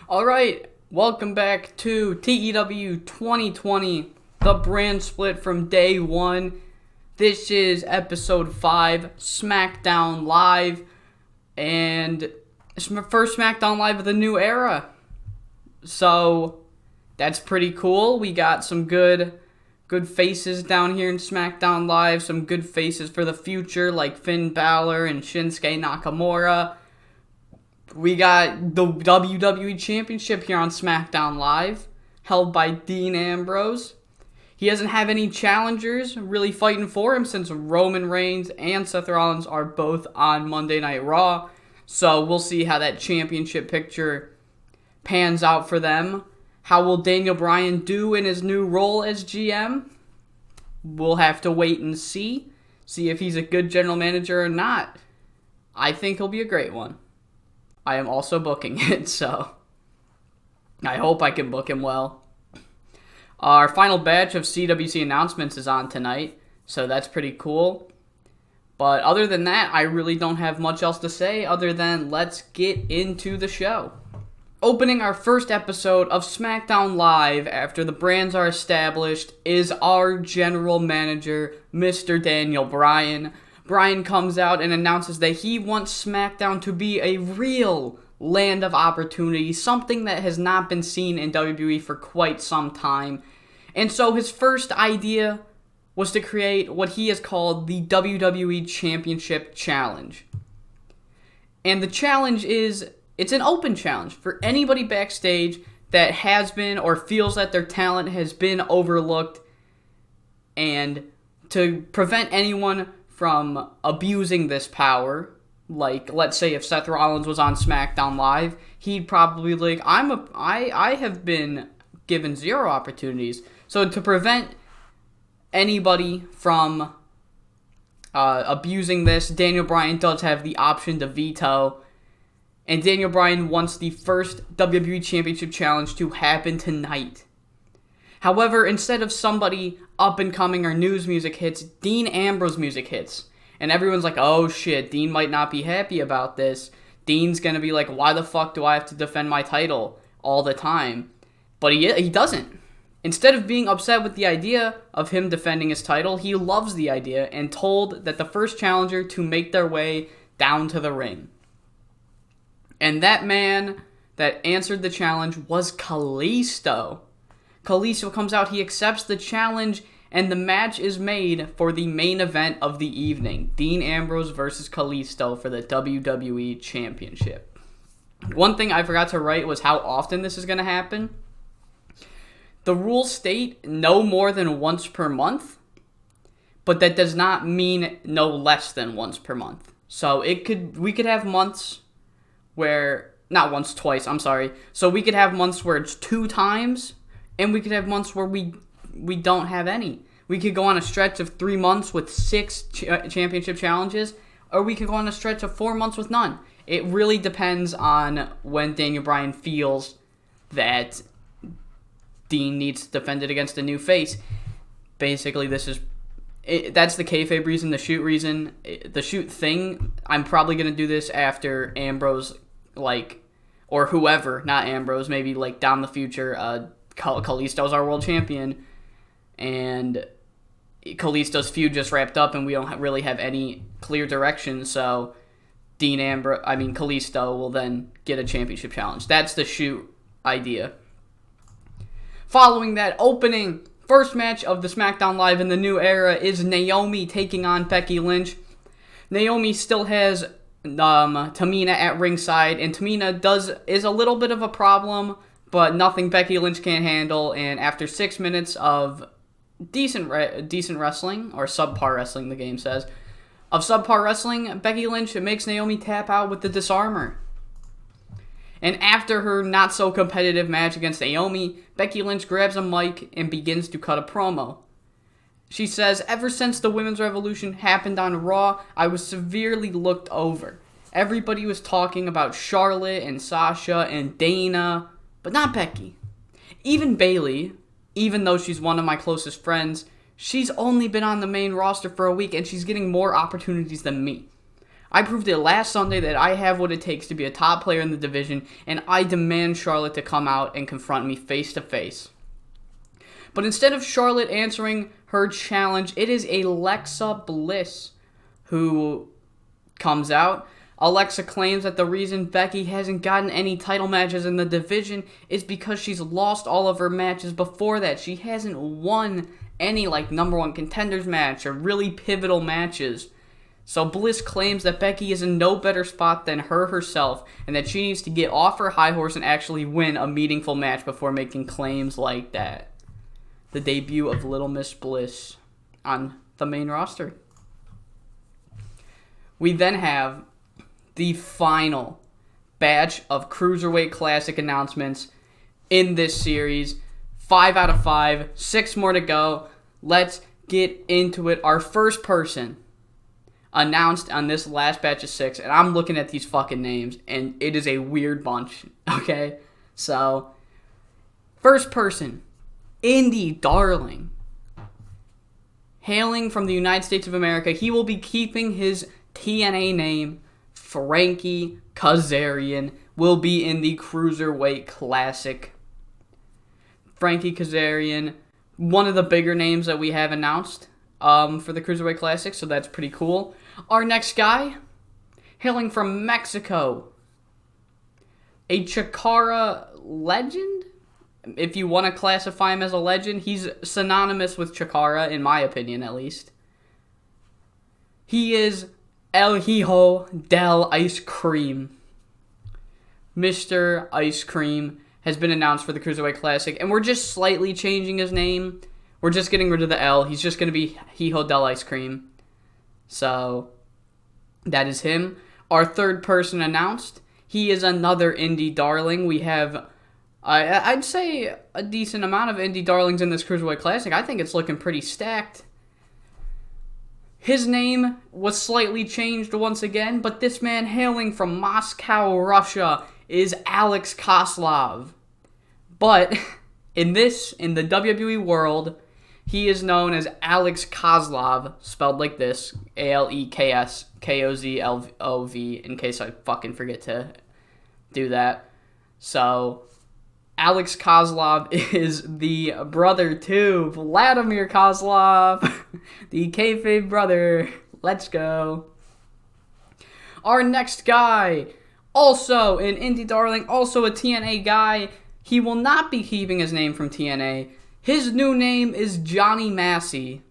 Alright, welcome back to TEW 2020, the brand split from day one. This is episode 5, SmackDown Live, and it's my first SmackDown Live of the new era. So, that's pretty cool. We got some good faces down here in SmackDown Live, some good faces for the future, like Finn Balor and Shinsuke Nakamura. We got the WWE Championship here on SmackDown Live, held by Dean Ambrose. He doesn't have any challengers really fighting for him since Roman Reigns and Seth Rollins are both on Monday Night Raw. So we'll see how that championship picture pans out for them. How will Daniel Bryan do in his new role as GM? We'll have to wait and see. See if he's a good general manager or not. I think he'll be a great one. I am also booking it, so I hope I can book him well. Our final batch of CWC announcements is on tonight, so that's pretty cool. But other than that, I really don't have much else to say other than let's get into the show. Opening our first episode of SmackDown Live after the brands are established is our general manager, Mr. Daniel Bryan. Bryan comes out and announces that he wants SmackDown to be a real land of opportunity, something that has not been seen in WWE for quite some time. And so his first idea was to create what he has called the WWE Championship Challenge. And the challenge is, it's an open challenge for anybody backstage that has been or feels that their talent has been overlooked, and to prevent anyone from abusing this power. Like, let's say if Seth Rollins was on SmackDown Live, he'd probably be like, I have been given 0 opportunities. So to prevent anybody from abusing this, Daniel Bryan does have the option to veto. And Daniel Bryan wants the first WWE Championship Challenge to happen tonight. However, instead of somebody up-and-coming or news music hits, Dean Ambrose music hits. And everyone's like, oh shit, Dean might not be happy about this. Dean's gonna be like, why the fuck do I have to defend my title all the time? But he doesn't. Instead of being upset with the idea of him defending his title, he loves the idea and told that the first challenger to make their way down to the ring. And that man that answered the challenge was Kalisto. Kalisto comes out, he accepts the challenge, and the match is made for the main event of the evening. Dean Ambrose versus Kalisto for the WWE Championship. One thing I forgot to write was how often this is going to happen. The rules state no more than once per month, but that does not mean no less than once per month. So we could have months where, not once, twice, I'm sorry. So we could have months where it's 2 times, and we could have months where we don't have any. We could go on a stretch of 3 months with 6 championship challenges, or we could go on a stretch of 4 months with none. It really depends on when Daniel Bryan feels that Dean needs to defend it against a new face. Basically, that's the kayfabe reason, the shoot reason. The shoot thing, I'm probably going to do this after Ambrose, or whoever, not Ambrose, maybe down the future, Kalisto's our world champion, and Kalisto's feud just wrapped up, and we don't really have any clear direction, so Kalisto will then get a championship challenge. That's the shoot idea. Following that opening, first match of the SmackDown Live in the new era is Naomi taking on Becky Lynch. Naomi still has Tamina at ringside, and Tamina is a little bit of a problem, but nothing Becky Lynch can't handle. And after 6 minutes of decent wrestling, or subpar wrestling, the game says, of subpar wrestling, Becky Lynch makes Naomi tap out with the disarmer. And after her not-so-competitive match against Naomi, Becky Lynch grabs a mic and begins to cut a promo. She says, ever since the Women's Revolution happened on Raw, I was severely looked over. Everybody was talking about Charlotte and Sasha and Dana, but not Becky. Even Bayley, even though she's one of my closest friends, she's only been on the main roster for a week and she's getting more opportunities than me. I proved it last Sunday that I have what it takes to be a top player in the division, and I demand Charlotte to come out and confront me face to face. But instead of Charlotte answering her challenge, it is Alexa Bliss who comes out. Alexa claims that the reason Becky hasn't gotten any title matches in the division is because she's lost all of her matches before that. She hasn't won any number one contenders match or really pivotal matches. So Bliss claims that Becky is in no better spot than her herself and that she needs to get off her high horse and actually win a meaningful match before making claims like that. The debut of Little Miss Bliss on the main roster. We then have the final batch of Cruiserweight Classic announcements in this series. 5 out of 5, 6 more to go. Let's get into it. Our first person announced on this last batch of 6, and I'm looking at these fucking names, and it is a weird bunch, okay? So, first person, Indy Darling. Hailing from the United States of America, he will be keeping his TNA name. Frankie Kazarian will be in the Cruiserweight Classic. Frankie Kazarian, one of the bigger names that we have announced for the Cruiserweight Classic, so that's pretty cool. Our next guy, hailing from Mexico, a Chikara legend? If you want to classify him as a legend, he's synonymous with Chikara, in my opinion at least. He is El Hijo del Ice Cream. Mr. Ice Cream has been announced for the Cruiserweight Classic, and we're just slightly changing his name. We're just getting rid of the L. He's just going to be Hijo del Ice Cream. So, that is him. Our third person announced, he is another indie darling. We have, I'd say, a decent amount of indie darlings in this Cruiserweight Classic. I think it's looking pretty stacked. His name was slightly changed once again, but this man hailing from Moscow, Russia, is Alex Koslov. But in the WWE world, he is known as Alex Koslov, spelled like this, Alekskkozlov, in case I fucking forget to do that. So, Alex Koslov is the brother to Vladimir Kozlov, the kayfabe brother. Let's go. Our next guy, also an indie darling, also a TNA guy. He will not be keeping his name from TNA. His new name is Johnny Massey.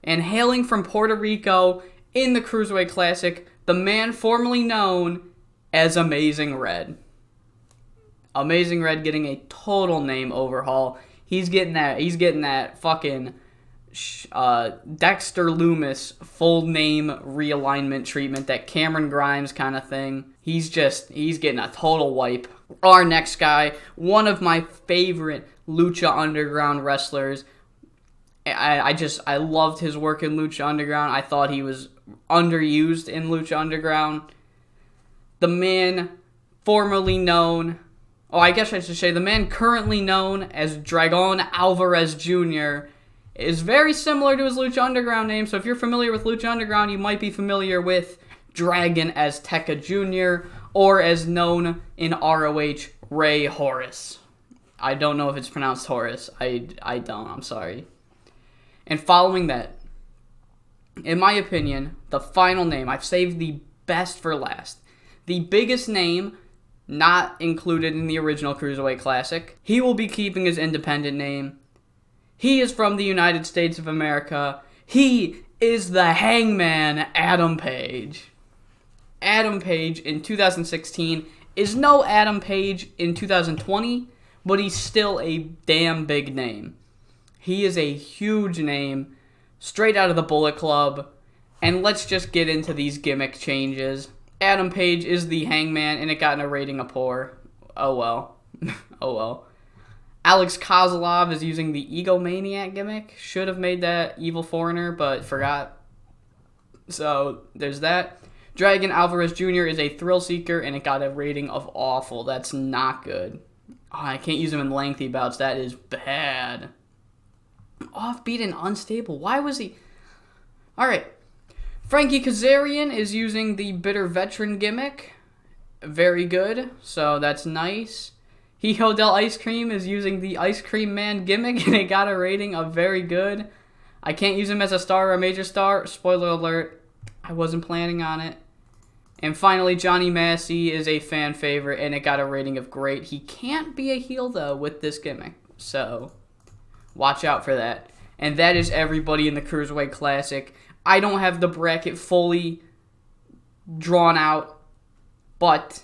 And hailing from Puerto Rico in the Cruiserweight Classic, the man formerly known as Amazing Red. Amazing Red getting a total name overhaul. He's getting that fucking Dexter Loomis full name realignment treatment, that Cameron Grimes kind of thing. He's getting a total wipe. Our next guy, one of my favorite Lucha Underground wrestlers. I loved his work in Lucha Underground. I thought he was underused in Lucha Underground. The man formerly known, I guess I should say the man currently known as Dragon Alvarez Jr. is very similar to his Lucha Underground name. So if you're familiar with Lucha Underground, you might be familiar with Dragon Azteca Jr. or as known in ROH, Rey Horus. I don't know if it's pronounced Horus. I don't. I'm sorry. And following that, in my opinion, the final name, I've saved the best for last. The biggest name not included in the original Cruiserweight Classic. He will be keeping his independent name. He is from the United States of America. He is the Hangman Adam Page. Adam Page in 2016 is no Adam Page in 2020, but he's still a damn big name. He is a huge name, straight out of the Bullet Club, and let's just get into these gimmick changes. Adam Page is the Hangman, and it got a rating of poor. Oh well. Oh well. Alex Koslov is using the Egomaniac gimmick. Should have made that Evil Foreigner, but forgot. So, there's that. Dragon Alvarez Jr. is a Thrill Seeker, and it got a rating of awful. That's not good. Oh, I can't use him in lengthy bouts. That is bad. Offbeat and unstable. Why was he... Alright. Frankie Kazarian is using the bitter veteran gimmick. Very good. So that's nice. Hijo del Ice Cream is using the Ice Cream Man gimmick, and it got a rating of very good. I can't use him as a star or a major star. Spoiler alert, I wasn't planning on it. And finally, Johnny Massey is a fan favorite, and it got a rating of great. He can't be a heel, though, with this gimmick. So, watch out for that. And that is everybody in the Cruiserweight Classic. I don't have the bracket fully drawn out, but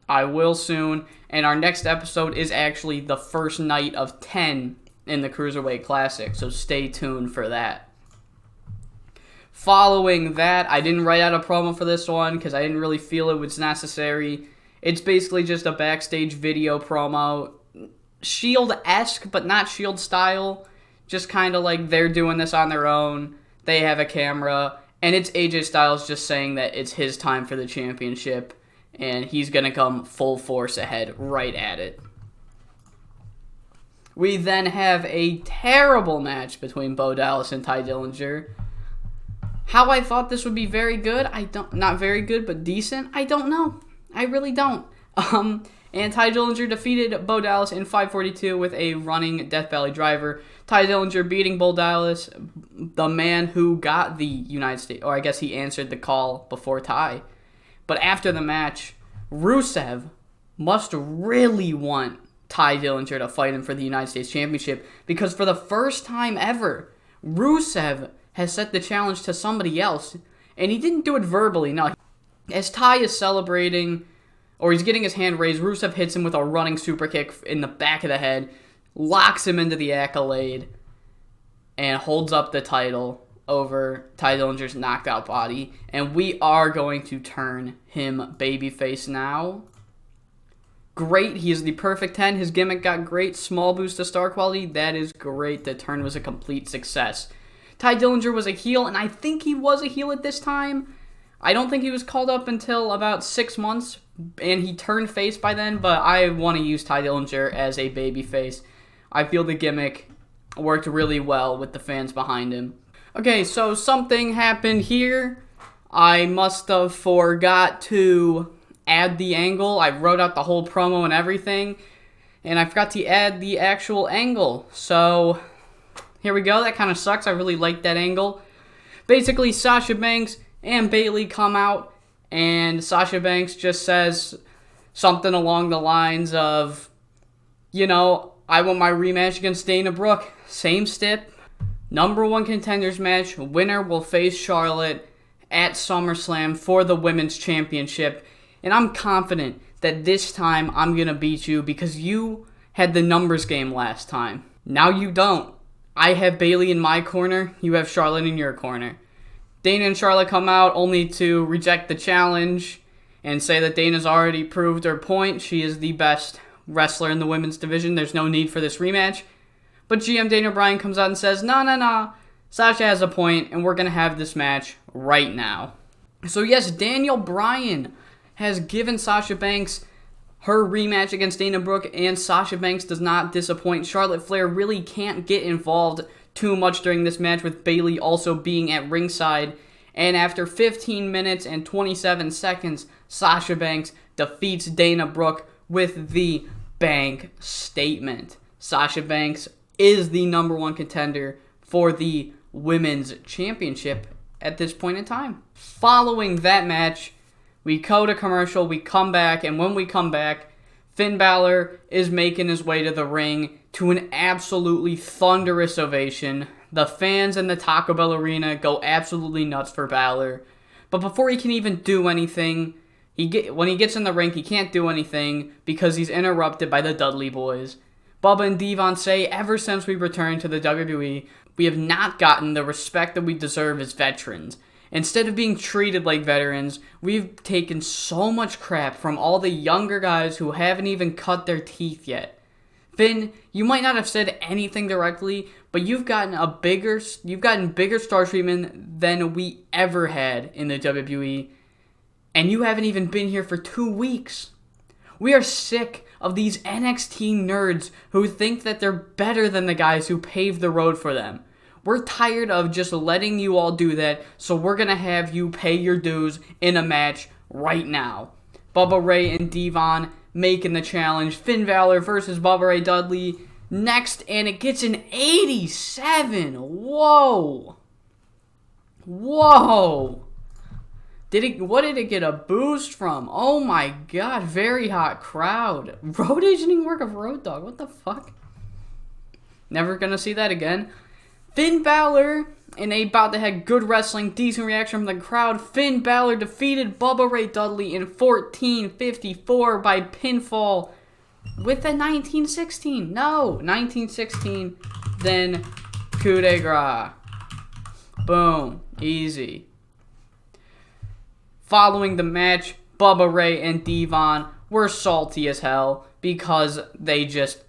I will soon. And our next episode is actually the first night of 10 in the Cruiserweight Classic, so stay tuned for that. Following that, I didn't write out a promo for this one because I didn't really feel it was necessary. It's basically just a backstage video promo. Shield-esque, but not Shield style. Just kind of like they're doing this on their own. They have a camera, and it's AJ Styles just saying that it's his time for the championship, and he's going to come full force ahead right at it. We then have a terrible match between Bo Dallas and Ty Dillinger. How I thought this would be very good, not very good, but decent, I don't know. I really don't. And Ty Dillinger defeated Bo Dallas in 542 with a running Death Valley driver. Ty Dillinger beating Bo Dallas, the man who got the United States, or I guess he answered the call before Ty. But after the match, Rusev must really want Ty Dillinger to fight him for the United States Championship, because for the first time ever, Rusev has set the challenge to somebody else, and he didn't do it verbally. No, as Ty is celebrating, or he's getting his hand raised, Rusev hits him with a running super kick in the back of the head, locks him into the accolade, and holds up the title over Ty Dillinger's knocked out body. And we are going to turn him babyface now. Great. He is the perfect 10. His gimmick got great. Small boost to star quality. That is great. The turn was a complete success. Ty Dillinger was a heel, and I think he was a heel at this time. I don't think he was called up until about 6 months, and he turned face by then, but I want to use Ty Dillinger as a babyface. I feel the gimmick worked really well with the fans behind him. Okay, so something happened here. I must have forgot to add the angle. I wrote out the whole promo and everything, and I forgot to add the actual angle. So here we go. That kind of sucks. I really like that angle. Basically, Sasha Banks and Bayley come out, and Sasha Banks just says something along the lines of, I want my rematch against Dana Brooke. Same stip. Number 1 contenders match. Winner will face Charlotte at SummerSlam for the Women's Championship. And I'm confident that this time I'm going to beat you because you had the numbers game last time. Now you don't. I have Bayley in my corner. You have Charlotte in your corner. Dana and Charlotte come out only to reject the challenge and say that Dana's already proved her point. She is the best wrestler in the women's division. There's no need for this rematch. But GM Daniel Bryan comes out and says, no. Sasha has a point, and we're going to have this match right now. So yes, Daniel Bryan has given Sasha Banks her rematch against Dana Brooke, and Sasha Banks does not disappoint. Charlotte Flair really can't get involved too much during this match, with Bayley also being at ringside. And after 15 minutes and 27 seconds, Sasha Banks defeats Dana Brooke with the bank statement. Sasha Banks is the number 1 contender for the Women's Championship at this point in time. Following that match, we go to commercial, we come back, and when we come back, Finn Balor is making his way to the ring to an absolutely thunderous ovation. The fans in the Taco Bell Arena go absolutely nuts for Balor. But before he can even do anything, when he gets in the ring, he can't do anything because he's interrupted by the Dudley Boys. Bubba and Devon say, ever since we returned to the WWE, we have not gotten the respect that we deserve as veterans. Instead of being treated like veterans, we've taken so much crap from all the younger guys who haven't even cut their teeth yet. Finn, you might not have said anything directly, but you've gotten bigger star treatment than we ever had in the WWE, and you haven't even been here for 2 weeks. We are sick of these NXT nerds who think that they're better than the guys who paved the road for them. We're tired of just letting you all do that, so we're going to have you pay your dues in a match right now. Bubba Ray and Devon making the challenge. Finn Balor versus Bubba Ray Dudley next, and it gets an 87. Whoa. Whoa. What did it get a boost from? Oh my god, very hot crowd. Road agenting work of Road Dogg. What the fuck? Never gonna see that again. Finn Balor in a bout that had good wrestling, decent reaction from the crowd. Finn Balor defeated Bubba Ray Dudley in 14:54 by pinfall with a 1916. No, 1916. Then coup de grace. Boom. Easy. Following the match, Bubba Ray and Devon were salty as hell because they just,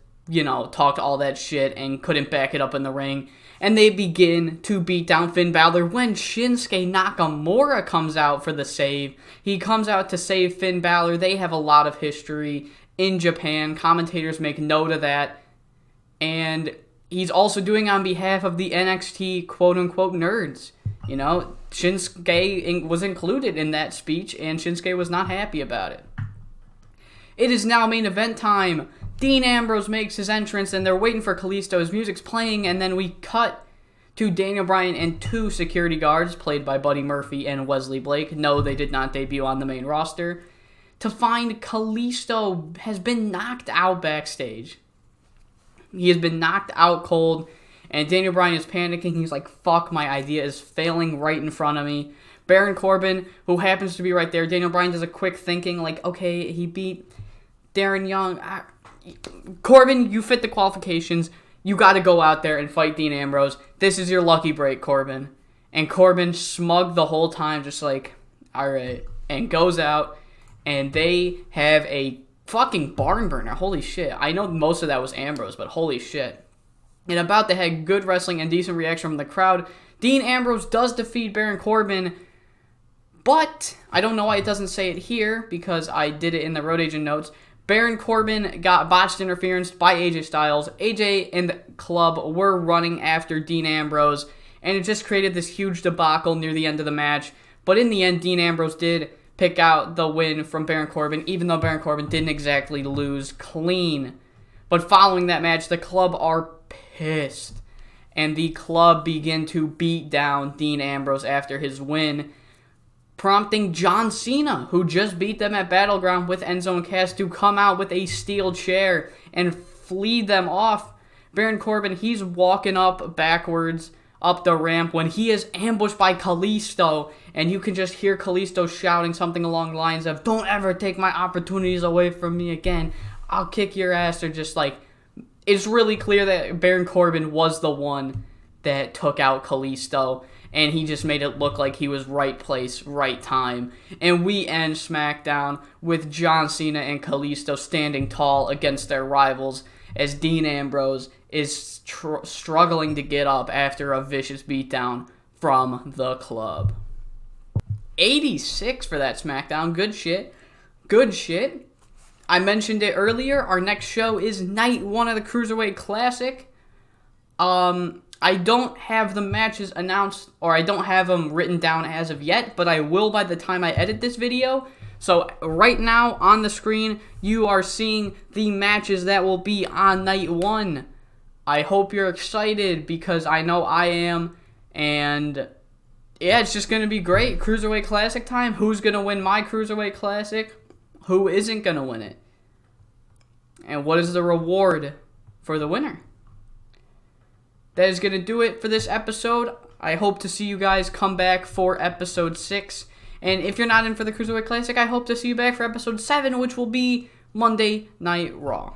talked all that shit and couldn't back it up in the ring. And they begin to beat down Finn Balor when Shinsuke Nakamura comes out for the save. He comes out to save Finn Balor. They have a lot of history in Japan. Commentators make note of that. And he's also doing on behalf of the NXT quote-unquote nerds. Shinsuke was included in that speech, and Shinsuke was not happy about it. It is now main event time. Dean Ambrose makes his entrance, and they're waiting for Kalisto. His music's playing, and then we cut to Daniel Bryan and 2 security guards, played by Buddy Murphy and Wesley Blake. No, they did not debut on the main roster. To find Kalisto has been knocked out backstage. He has been knocked out cold. And Daniel Bryan is panicking. He's like, fuck, my idea is failing right in front of me. Baron Corbin, who happens to be right there. Daniel Bryan does a quick thinking, like, okay, he beat Darren Young. Corbin, you fit the qualifications. You got to go out there and fight Dean Ambrose. This is your lucky break, Corbin. And Corbin, smug the whole time, just like, all right. And goes out, and they have a fucking barn burner. Holy shit. I know most of that was Ambrose, but holy shit. And about that had good wrestling and decent reaction from the crowd. Dean Ambrose does defeat Baron Corbin, but I don't know why it doesn't say it here because I did it in the Road Agent notes. Baron Corbin got botched interference by AJ Styles. AJ and the club were running after Dean Ambrose, and it just created this huge debacle near the end of the match. But in the end, Dean Ambrose did pick out the win from Baron Corbin, even though Baron Corbin didn't exactly lose clean. But following that match, the club are pissed, and the club begin to beat down Dean Ambrose after his win, prompting John Cena, who just beat them at Battleground with Enzo and Cass, to come out with a steel chair and flee them off. Baron Corbin, he's walking up backwards up the ramp when he is ambushed by Kalisto, and you can just hear Kalisto shouting something along the lines of, "Don't ever take my opportunities away from me again. I'll kick your ass," or just like, it's really clear that Baron Corbin was the one that took out Kalisto, and he just made it look like he was right place, right time. And we end SmackDown with John Cena and Kalisto standing tall against their rivals as Dean Ambrose is struggling to get up after a vicious beatdown from the club. 86 for that SmackDown. Good shit. Good shit. I mentioned it earlier. Our next show is Night 1 of the Cruiserweight Classic. I don't have the matches announced, or I don't have them written down as of yet, but I will by the time I edit this video. So right now on the screen, you are seeing the matches that will be on Night 1. I hope you're excited because I know I am. And yeah, it's just going to be great. Cruiserweight Classic time. Who's going to win my Cruiserweight Classic? Who isn't going to win it? And what is the reward for the winner? That is going to do it for this episode. I hope to see you guys come back for episode 6. And if you're not in for the Cruiserweight Classic, I hope to see you back for episode 7, which will be Monday Night Raw.